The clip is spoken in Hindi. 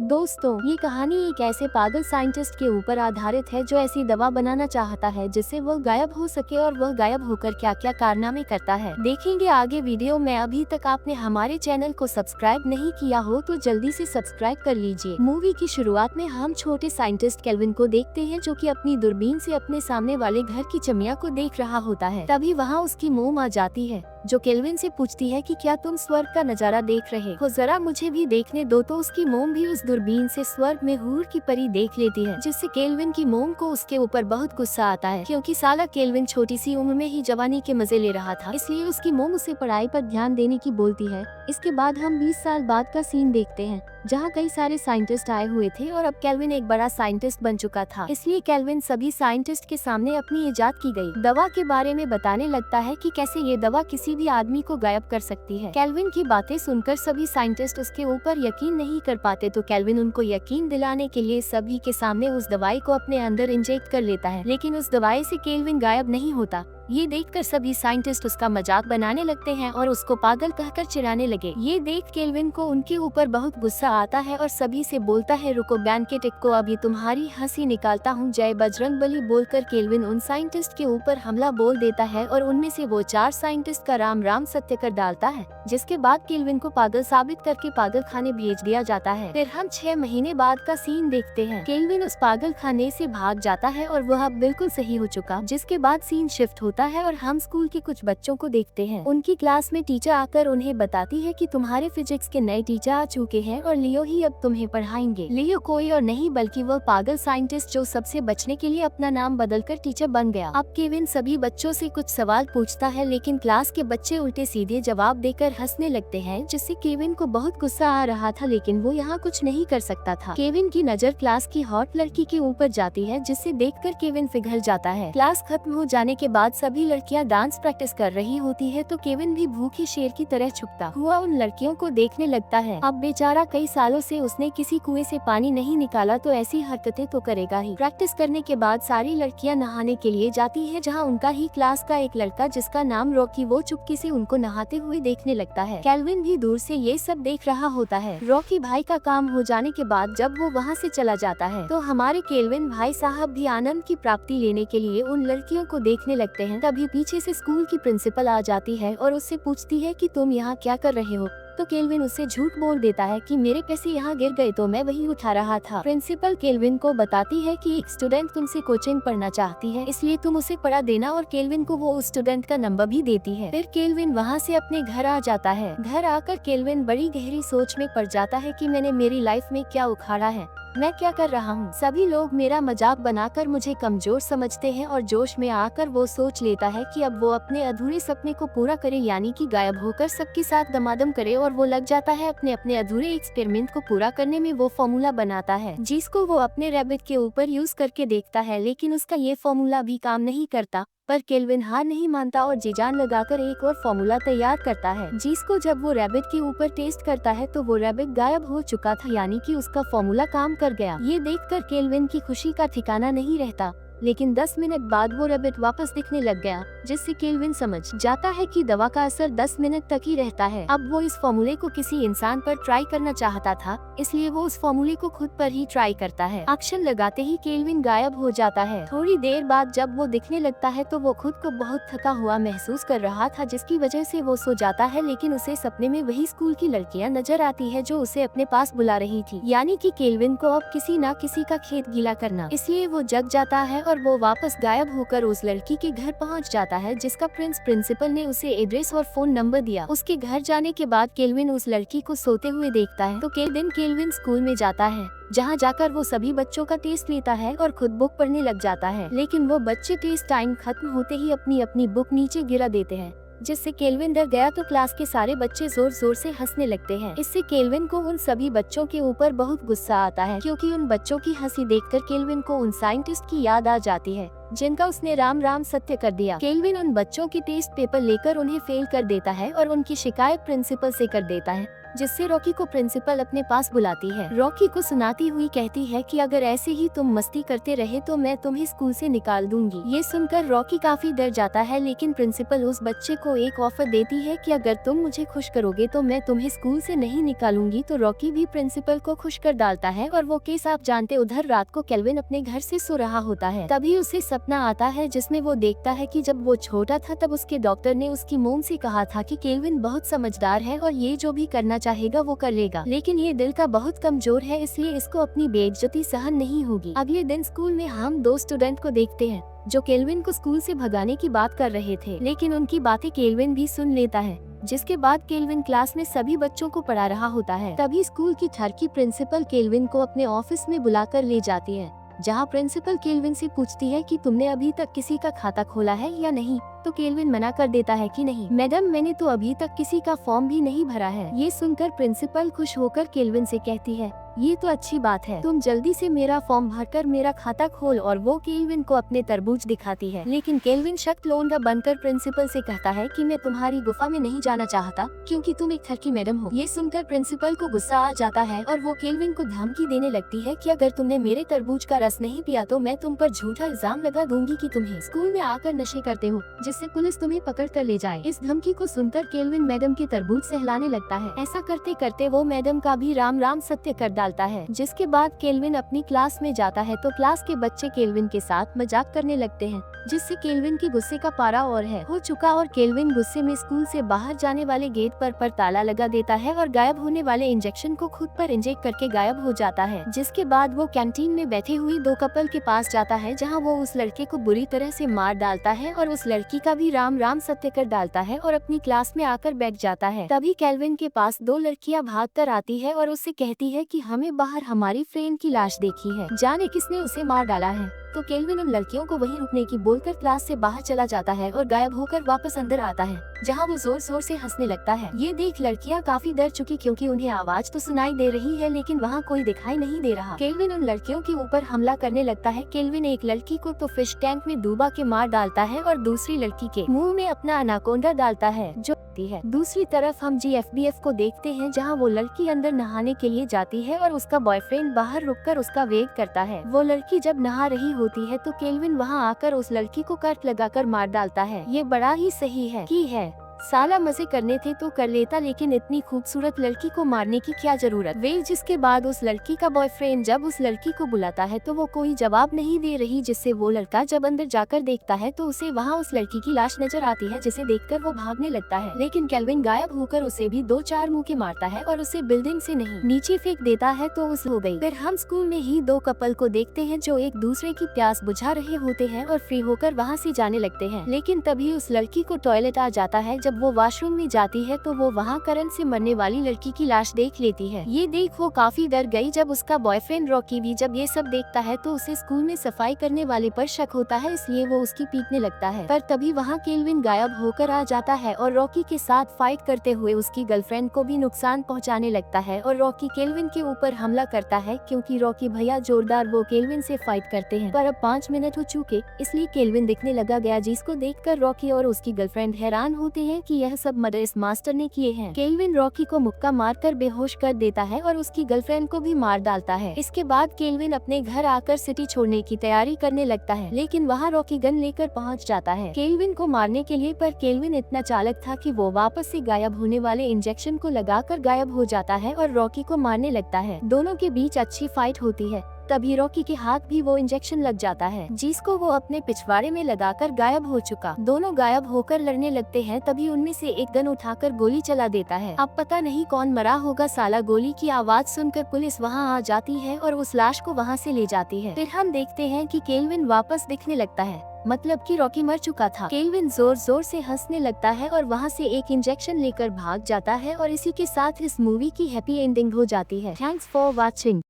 दोस्तों, ये कहानी एक ऐसे पागल साइंटिस्ट के ऊपर आधारित है जो ऐसी दवा बनाना चाहता है जिससे वह गायब हो सके और वह गायब होकर क्या क्या कारनामे करता है देखेंगे आगे वीडियो में। अभी तक आपने हमारे चैनल को सब्सक्राइब नहीं किया हो तो जल्दी से सब्सक्राइब कर लीजिए। मूवी की शुरुआत में हम छोटे साइंटिस्ट केल्विन को देखते हैं जो कि अपनी दूरबीन से अपने सामने वाले घर की चिड़िया को देख रहा होता है। तभी वहाँ उसकी मोम आ जाती है जो केल्विन से पूछती है कि क्या तुम स्वर्ग का नजारा देख रहे हो, जरा मुझे भी देखने दो। तो उसकी मोम भी उस दूरबीन से स्वर्ग में हूर की परी देख लेती है, जिससे केल्विन की मोम को उसके ऊपर बहुत गुस्सा आता है क्योंकि साला केल्विन छोटी सी उम्र में ही जवानी के मजे ले रहा था, इसलिए उसकी मोम उसे पढ़ाई पर ध्यान देने की बोलती है। इसके बाद हम 20 साल बाद का सीन देखते हैं जहाँ कई सारे साइंटिस्ट आए हुए थे और अब केल्विन एक बड़ा साइंटिस्ट बन चुका था, इसलिए केल्विन सभी साइंटिस्ट के सामने अपनी इजाद की गई दवा के बारे में बताने लगता है कि कैसे ये दवा किसी भी आदमी को गायब कर सकती है। केल्विन की बातें सुनकर सभी साइंटिस्ट उसके ऊपर यकीन नहीं कर पाते तो केल्विन उनको यकीन दिलाने के लिए सभी के सामने उस दवाई को अपने अंदर इंजेक्ट कर लेता है, लेकिन उस दवाई से केल्विन गायब नहीं होता। ये देखकर सभी साइंटिस्ट उसका मजाक बनाने लगते हैं और उसको पागल कहकर चिढ़ाने लगे। ये देख केल्विन को उनके ऊपर बहुत गुस्सा आता है और सभी से बोलता है, रुको बैंकेट को अभी तुम्हारी हंसी निकालता हूँ, जय बजरंग बली बोलकर केल्विन उन साइंटिस्ट के ऊपर हमला बोल देता है और उनमें से वो 4 साइंटिस्ट का राम राम सत्य कर डालता है, जिसके बाद केल्विन को पागल साबित करके पागल खाने भेज दिया जाता है। फिर हम 6 महीने बाद का सीन देखते हैं। केल्विन उस पागल खाने से भाग जाता है और वह अब बिल्कुल सही हो चुका, जिसके बाद सीन शिफ्ट होता है और हम स्कूल के कुछ बच्चों को देखते हैं। उनकी क्लास में टीचर आकर उन्हें बताती है कि तुम्हारे फिजिक्स के नए टीचर आ चुके हैं और लियो ही अब तुम्हें पढ़ाएंगे। लियो कोई और नहीं बल्कि वह पागल साइंटिस्ट जो सबसे बचने के लिए अपना नाम बदलकर टीचर बन गया। अब केविन सभी बच्चों से कुछ सवाल पूछता है, लेकिन क्लास के बच्चे उल्टे सीधे जवाब देकर हंसने लगते हैं, जिससे केविन को बहुत गुस्सा आ रहा था, लेकिन वो यहाँ कुछ नहीं कर सकता था। केविन की नजर क्लास की हॉट लड़की के ऊपर जाती है, जिससे देखकर केविन पिघल जाता है। क्लास खत्म हो जाने के बाद सभी लड़कियां डांस प्रैक्टिस कर रही होती है तो केविन भी भूखी शेर की तरह छुपता हुआ उन लड़कियों को देखने लगता है। अब बेचारा कई सालों से उसने किसी कुएं से पानी नहीं निकाला तो ऐसी हरकतें तो करेगा ही। प्रैक्टिस करने के बाद सारी लड़कियां नहाने के लिए जाती है, जहां उनका ही क्लास का एक लड़का जिसका नाम रॉकी वो चुपके से उनको नहाते हुए देखने लगता है। केल्विन भी दूर से ये सब देख रहा होता है। रॉकी भाई का काम हो जाने के बाद जब वो वहाँ से चला जाता है तो हमारे केल्विन भाई साहब भी आनंद की प्राप्ति लेने के लिए उन लड़कियों को देखने लगते हैं। तभी पीछे से स्कूल की प्रिंसिपल आ जाती है और उससे पूछती है कि तुम यहाँ क्या कर रहे हो, तो केल्विन उससे झूठ बोल देता है कि मेरे पैसे यहाँ गिर गए तो मैं वही उठा रहा था। प्रिंसिपल केल्विन को बताती है कि एक स्टूडेंट तुमसे कोचिंग पढ़ना चाहती है, इसलिए तुम उसे पढ़ा देना, और केल्विन को वो उस स्टूडेंट का नंबर भी देती है। फिर केल्विन वहाँ से अपने घर आ जाता है। घर आकर केल्विन बड़ी गहरी सोच में पड़ जाता है कि मैंने मेरी लाइफ में क्या उखाड़ा है, मैं क्या कर रहा हूँ। सभी लोग मेरा मजाक बनाकर मुझे कमजोर समझते हैं और जोश में आकर वो सोच लेता है कि अब वो अपने अधूरे सपने को पूरा करे, यानी कि गायब होकर सबके साथ दमादम करे, और वो लग जाता है अपने अधूरे एक्सपेरिमेंट को पूरा करने में। वो फॉर्मूला बनाता है जिसको वो अपने रैबिट के ऊपर यूज करके देखता है, लेकिन उसका ये फॉर्मूला भी काम नहीं करता। पर केल्विन हार नहीं मानता और जी जान लगाकर एक और फॉर्मूला तैयार करता है, जिसको जब वो रैबिट के ऊपर टेस्ट करता है तो वो रैबिट गायब हो चुका था, यानी कि उसका फॉर्मूला काम कर गया। ये देखकर केल्विन की खुशी का ठिकाना नहीं रहता, लेकिन 10 मिनट बाद वो रैबिट वापस दिखने लग गया, जिससे केल्विन समझ जाता है कि दवा का असर 10 मिनट तक ही रहता है। अब वो इस फॉर्मूले को किसी इंसान पर ट्राई करना चाहता था, इसलिए वो उस फॉर्मूले को खुद पर ही ट्राई करता है। एक्शन लगाते ही केल्विन गायब हो जाता है। थोड़ी देर बाद जब वो दिखने लगता है तो वो खुद को बहुत थका हुआ महसूस कर रहा था, जिसकी वजह से वो सो जाता है, लेकिन उसे सपने में वही स्कूल की लड़कियां नजर आती है जो उसे अपने पास बुला रही थी, यानी कि केल्विन को अब किसी न किसी का खेत गीला करना। इसलिए वो जग जाता है और वो वापस गायब होकर उस लड़की के घर पहुंच जाता है, जिसका प्रिंसिपल ने उसे एड्रेस और फोन नंबर दिया। उसके घर जाने के बाद केल्विन उस लड़की को सोते हुए देखता है तो केल्विन स्कूल में जाता है, जहाँ जाकर वो सभी बच्चों का टेस्ट लेता है और खुद बुक पढ़ने लग जाता है, लेकिन वो बच्चे टेस्ट टाइम खत्म होते ही अपनी बुक नीचे गिरा देते हैं, जिससे केल्विन डर गया तो क्लास के सारे बच्चे जोर जोर से हंसने लगते हैं। इससे केल्विन को उन सभी बच्चों के ऊपर बहुत गुस्सा आता है, क्योंकि उन बच्चों की हंसी देखकर केल्विन को उन साइंटिस्ट की याद आ जाती है जिनका उसने राम राम सत्य कर दिया। केल्विन उन बच्चों की टेस्ट पेपर लेकर उन्हें फेल कर देता है और उनकी शिकायत प्रिंसिपल से कर देता है, जिससे रॉकी को प्रिंसिपल अपने पास बुलाती है। रॉकी को सुनाती हुई कहती है कि अगर ऐसे ही तुम मस्ती करते रहे तो मैं तुम्हें स्कूल से निकाल दूंगी। ये सुनकर रॉकी काफी डर जाता है, लेकिन प्रिंसिपल उस बच्चे को एक ऑफर देती है कि अगर तुम मुझे खुश करोगे तो मैं तुम्हें स्कूल से नहीं निकालूंगी। तो रॉकी भी प्रिंसिपल को खुश कर डालता है और वो केस आप जानते उधर रात को केल्विन अपने घर से सो रहा होता है। तभी उसे सपना आता है जिसमें वो देखता है कि जब वो छोटा था तब उसके डॉक्टर ने उसकी मोम से कहा था कि केल्विन बहुत समझदार है और ये जो भी करना चाहेगा वो कर लेगा, लेकिन ये दिल का बहुत कमजोर है, इसलिए इसको अपनी बेइज्जती सहन नहीं होगी। अगले दिन स्कूल में हम दो स्टूडेंट को देखते हैं जो केल्विन को स्कूल से भगाने की बात कर रहे थे, लेकिन उनकी बातें केल्विन भी सुन लेता है। जिसके बाद केल्विन क्लास में सभी बच्चों को पढ़ा रहा होता है। तभी स्कूल की ठरकी प्रिंसिपल केल्विन को अपने ऑफिस में बुलाकर ले जाती है, जहाँ प्रिंसिपल केल्विन से पूछती है कि तुमने अभी तक किसी का खाता खोला है या नहीं। तो केल्विन मना कर देता है कि नहीं मैडम, मैंने तो अभी तक किसी का फॉर्म भी नहीं भरा है। ये सुनकर प्रिंसिपल खुश होकर केल्विन से कहती है, ये तो अच्छी बात है, तुम जल्दी से मेरा फॉर्म भरकर मेरा खाता खोल। और वो केल्विन को अपने तरबूज दिखाती है, लेकिन केल्विन सख्त लोंडा बनकर प्रिंसिपल से कहता है कि मैं तुम्हारी गुफा में नहीं जाना चाहता क्योंकि तुम एक ठरकी मैडम हो। ये सुनकर प्रिंसिपल को गुस्सा आ जाता है और वो केल्विन को धमकी देने लगती है कि अगर तुमने मेरे तरबूज का रस नहीं पिया तो मैं तुम पर झूठा इल्जाम लगा दूंगी कि तुम्हें स्कूल में आकर नशे करते हो, जिससे पुलिस तुम्हें पकड़ कर ले जाए। इस धमकी को सुनकर केल्विन मैडम के तरबूज सहलाने लगता है। ऐसा करते करते वो मैडम का भी राम राम सत्य कर डालता है। जिसके बाद केल्विन अपनी क्लास में जाता है तो क्लास के बच्चे केल्विन के साथ मजाक करने लगते हैं, जिससे केल्विन की गुस्से का पारा और है हो चुका और केल्विन गुस्से में स्कूल से बाहर जाने वाले गेट पर ताला लगा देता है और गायब होने वाले इंजेक्शन को खुद पर इंजेक्ट करके गायब हो जाता है। जिसके बाद वो कैंटीन में बैठे हुए दो कपल के पास जाता है, जहाँ वो उस लड़के को बुरी तरह से मार डालता है और उस लड़की का भी राम राम सत्य कर डालता है और अपनी क्लास में आकर बैठ जाता है। तभी केल्विन के पास दो लड़कियां भाग कर आती है और उससे कहती है कि हमें बाहर हमारी फ्रेंड की लाश देखी है, जाने किसने उसे मार डाला है। तो केल्विन उन लड़कियों को वहीं रुकने की बोलकर क्लास से बाहर चला जाता है और गायब होकर वापस अंदर आता है, जहां वो जोर जोर से हंसने लगता है। ये देख लड़कियां काफी डर चुकी क्योंकि उन्हें आवाज तो सुनाई दे रही है लेकिन वहां कोई दिखाई नहीं दे रहा। केल्विन उन लड़कियों के ऊपर हमला करने लगता है। केल्विन एक लड़की को तो फिश टैंक में डूबा के मार डालता है और दूसरी लड़की के मुंह में अपना अनाकोंडा डालता है जो है। दूसरी तरफ हम GFBF को देखते हैं, जहां वो लड़की अंदर नहाने के लिए जाती है और उसका बॉयफ्रेंड बाहर रुककर उसका वेट करता है। वो लड़की जब नहा रही होती है तो केल्विन वहां आकर उस लड़की को कट लगाकर मार डालता है। ये बड़ा ही सही है कि है, साला मजे करने थे तो कर लेता, लेकिन इतनी खूबसूरत लड़की को मारने की क्या जरूरत। जिसके बाद उस लड़की का बॉयफ्रेंड जब उस लड़की को बुलाता है तो वो कोई जवाब नहीं दे रही, जिससे वो लड़का जब अंदर जाकर देखता है तो उसे वहाँ उस लड़की की लाश नजर आती है, जिसे देखकर वो भागने लगता है। लेकिन केल्विन गायब होकर उसे भी 2-4 मुक्के मारता है और उसे बिल्डिंग से नहीं नीचे फेंक देता है तो उस हो गई। फिर हम स्कूल में ही दो कपल को देखते हैं जो एक दूसरे की प्यास बुझा रहे होते हैं और फ्री होकर वहाँ से जाने लगते हैं। लेकिन तभी उस लड़की को टॉयलेट आ जाता है। जब वो वॉशरूम में जाती है तो वो वहाँ करंट से मरने वाली लड़की की लाश देख लेती है। ये देख वो काफी डर गई। जब उसका बॉयफ्रेंड रॉकी भी जब ये सब देखता है तो उसे स्कूल में सफाई करने वाले पर शक होता है, इसलिए वो उसकी पीटने लगता है। पर तभी वहाँ केल्विन गायब होकर आ जाता है और रॉकी के साथ फाइट करते हुए उसकी गर्लफ्रेंड को भी नुकसान पहुँचाने लगता है और रॉकी केल्विन के ऊपर हमला करता है क्योंकि रॉकी भैया जोरदार वो केल्विन से फाइट करते हैं। पर अब 5 मिनट हो चुके, इसलिए केल्विन दिखने लगा गया, जिसको देखकर रॉकी और उसकी गर्लफ्रेंड हैरान होते हैं कि यह सब मर्डर इस मास्टर ने किए हैं। केल्विन रॉकी को मुक्का मारकर बेहोश कर देता है और उसकी गर्लफ्रेंड को भी मार डालता है। इसके बाद केल्विन अपने घर आकर सिटी छोड़ने की तैयारी करने लगता है, लेकिन वहाँ रॉकी गन लेकर पहुँच जाता है केल्विन को मारने के लिए। पर केल्विन इतना चालाक था कि वो वापस से गायब होने वाले इंजेक्शन को लगाकर गायब हो जाता है और रॉकी को मारने लगता है। दोनों के बीच अच्छी फाइट होती है। तभी रॉकी के हाथ भी वो इंजेक्शन लग जाता है, जिसको वो अपने पिछवाड़े में लगाकर गायब हो चुका। दोनों गायब होकर लड़ने लगते हैं। तभी उनमें से एक गन उठाकर गोली चला देता है। अब पता नहीं कौन मरा होगा साला। गोली की आवाज सुनकर पुलिस वहां आ जाती है और उस लाश को वहां से ले जाती है। फिर हम देखते हैं कि केल्विन वापस दिखने लगता है, मतलब कि रॉकी मर चुका था। केल्विन जोर जोर से हंसने लगता है और वहाँ से एक इंजेक्शन लेकर भाग जाता है और इसी के साथ इस मूवी की हैप्पी एंडिंग हो जाती है। Thanks for watching.